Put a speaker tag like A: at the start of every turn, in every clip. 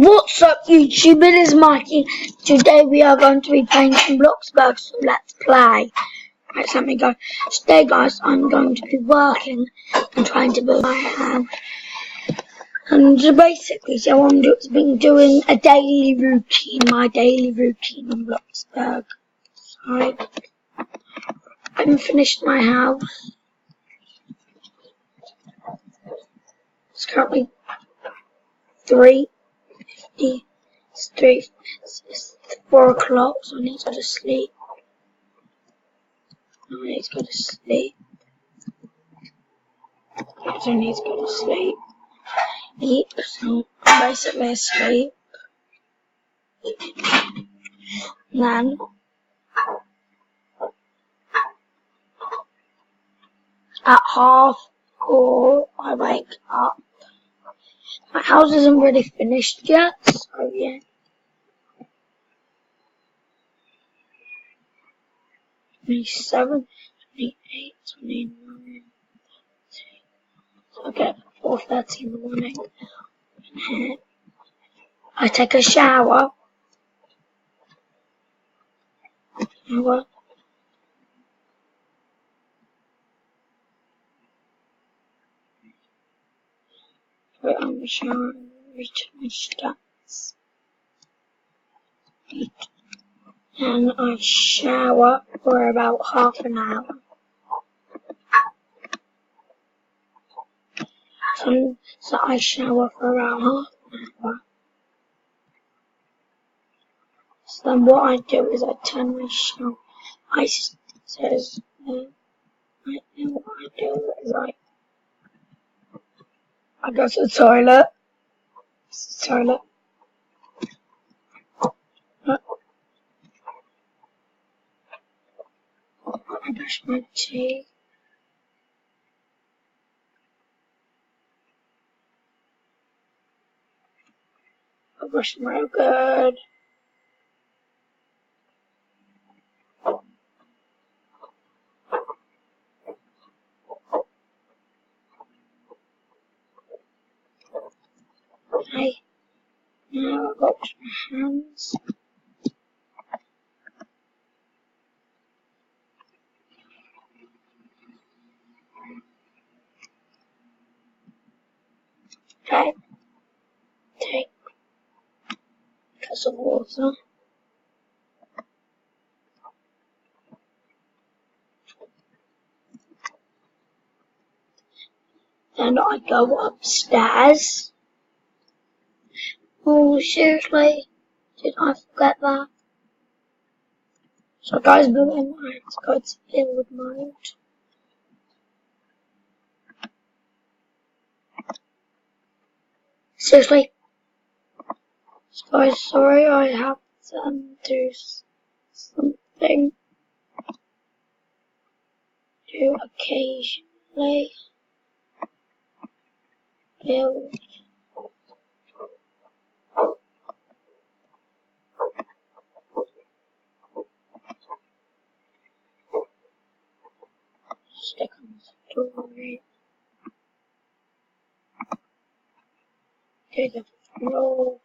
A: What's up, YouTube? It is Mikey. Today we are going to be playing some bloxburg, so let's play. Right, so let me go. Today, guys, I'm going to be working and trying to build my house. And basically, so I'm been doing a daily routine, my daily routine on bloxburg. So I haven't finished my house. It's currently 3:50. It's 4 o'clock, so I need to go to sleep. I need to go to sleep. So I need to go to sleep. Eat. So I'm basically asleep. And then at 4:30 I wake up. My house isn't really finished yet, so yeah. 27, 28, 29. Okay, 4:30 in the morning. I take a shower. Put on the shower, reach my steps. And I shower for about half an hour. So I shower for around half an hour. So then what I do is I turn my shower. I know what I do is I go to the toilet. I brush my teeth. I brush them real good. Now I wash my hands. Okay. Take a glass of water. Then I go upstairs. Oh, seriously? Did I forget that? So guys, building I have to go to build mode. Seriously? So guys, sorry, I have to do something. Do occasionally build. Stick on the story. Do the floor.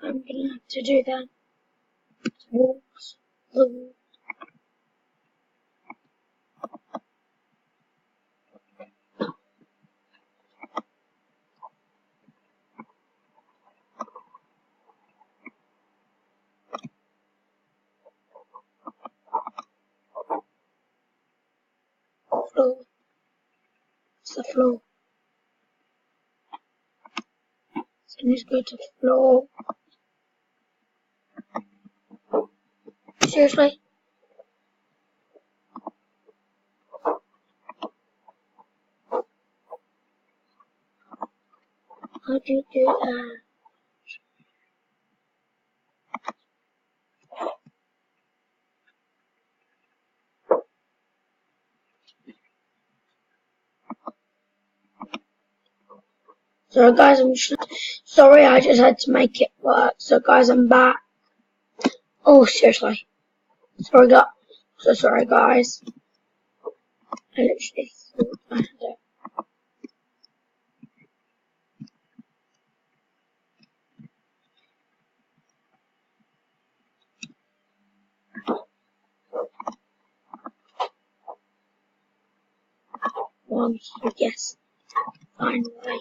A: I'm gonna have to do that. Walls, the wall. Floor. It's the floor. So let's go to the floor. Seriously? How do you do that? So guys, sorry, I just had to make it work. So guys, I'm back. Oh, seriously. Sorry guys. I literally thought I had it. Well, yes, finally.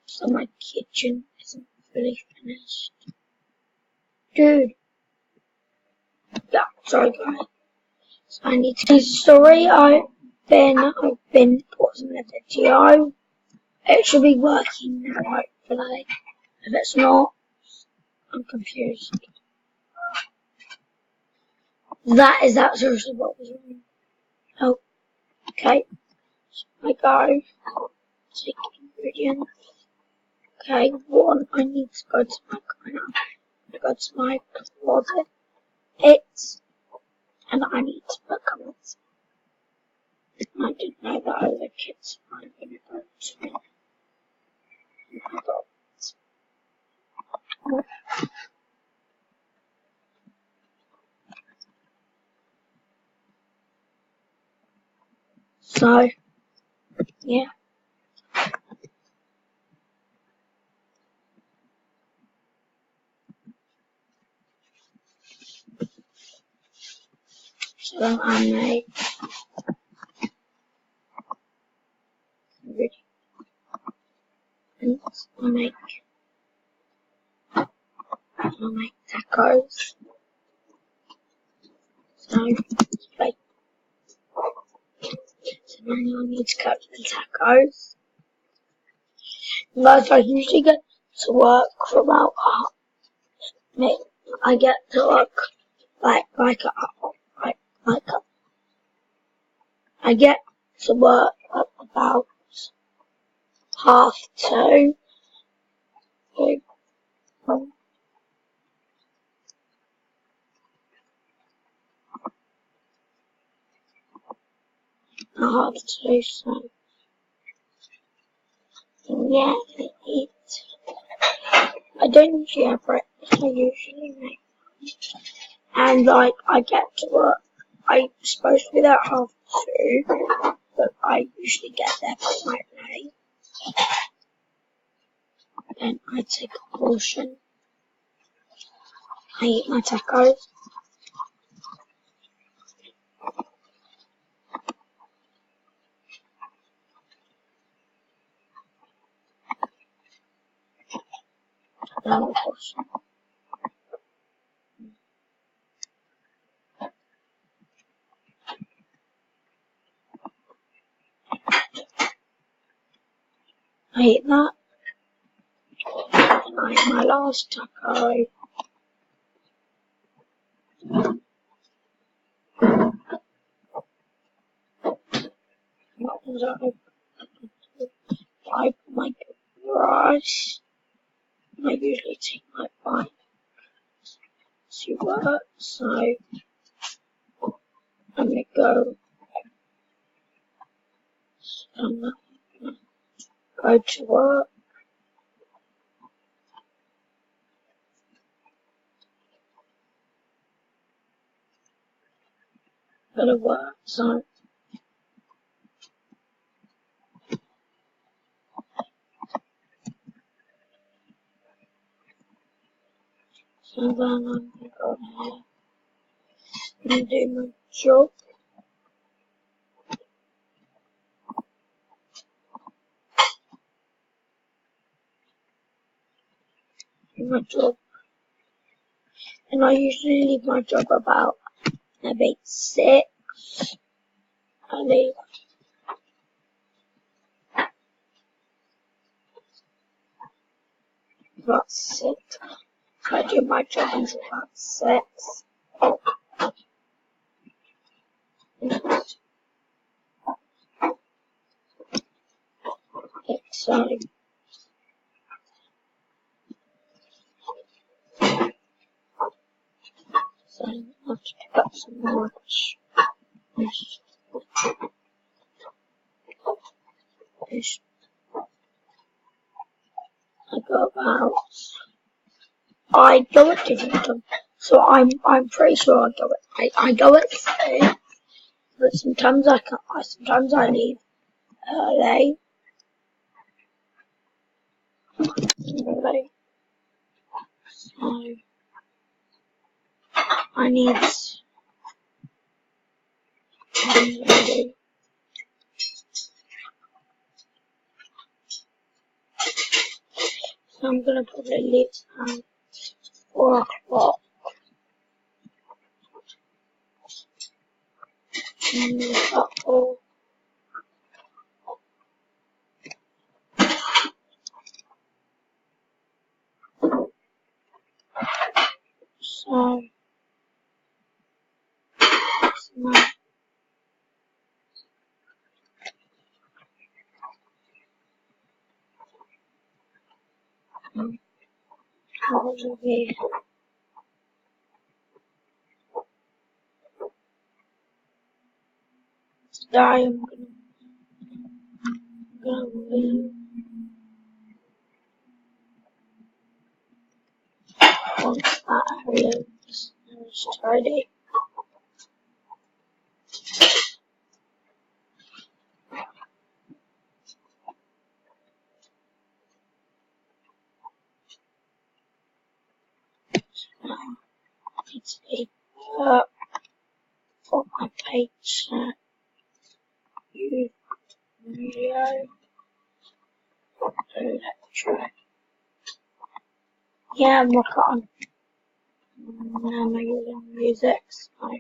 A: So my kitchen isn't fully finished. Dude. Yeah, sorry guys. So I need to sorry I've been pausing the video. It should be working now, hopefully. If it's not, I'm confused. Is that seriously what was wrong? Oh, okay. So I go, take ingredients. Okay, one, I need to go to my corner. I go to my closet. And I need to put comments. I didn't know that other kids were going to go to my box. So, yeah. So then I make ingredients. I make tacos. So, like, so now I need to cut the tacos. Guys, I usually get to work for about I get to work I get to work at about 2:30. Half two, so yeah, I eat. I don't usually have breakfast, I usually make lunch. And like, I get to work, I'm supposed to be there at 2:30, but I usually get there quite late. Then I take a portion, I eat my tacos. Another portion. I eat that, and I eat my last taco. I put my brush. I usually take my bike to work, so I'm gonna go. I'm gonna go to work. Go to work, so then I'm gonna go ahead and do my job. And I usually leave my job about maybe 6. I leave about 6. I do my job until about 6. So So I have to pick up some more. I go at different times. So I'm pretty sure I go at 6, but sometimes I can't. Sometimes I leave early. So I need ready. So I'm gonna probably leave around 4 o'clock. And leave at 4. So that's my probably today I'm gonna leave once that area is tidy. Now I need to leave for my paycheck. Video electric. Yeah, I'm working on now I'm using music. So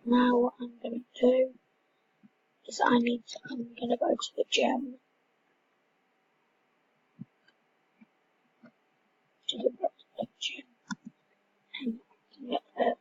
A: now what I'm gonna do is I'm gonna go to the gym. To the gym and get the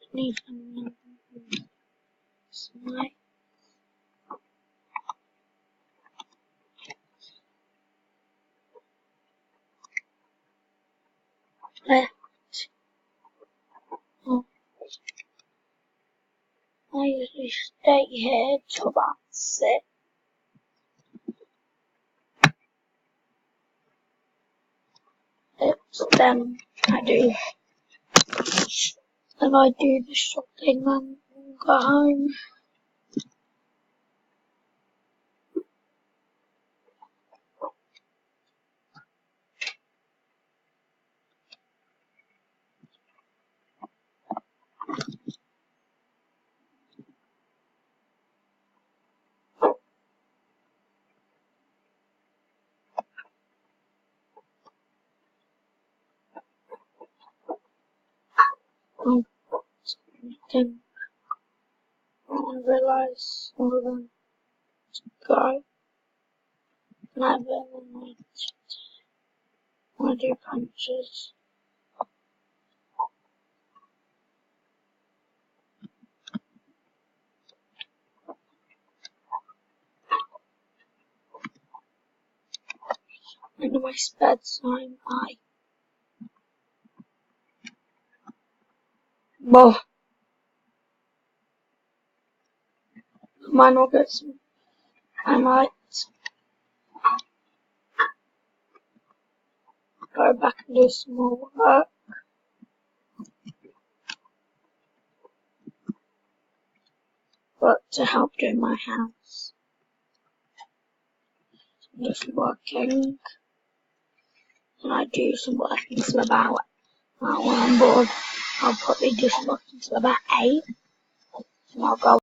A: so need some slide. Left. Oh, I usually stay here till about 6. Then I do the shopping and go home. Then I realise all of them to go. And I really want to do punches. In my spare time, I might not get some. I might go back and do some more work. But to help do my house, I'm just working. And I do some work until about, when I'm bored, I'll probably do some work until about 8. And I'll go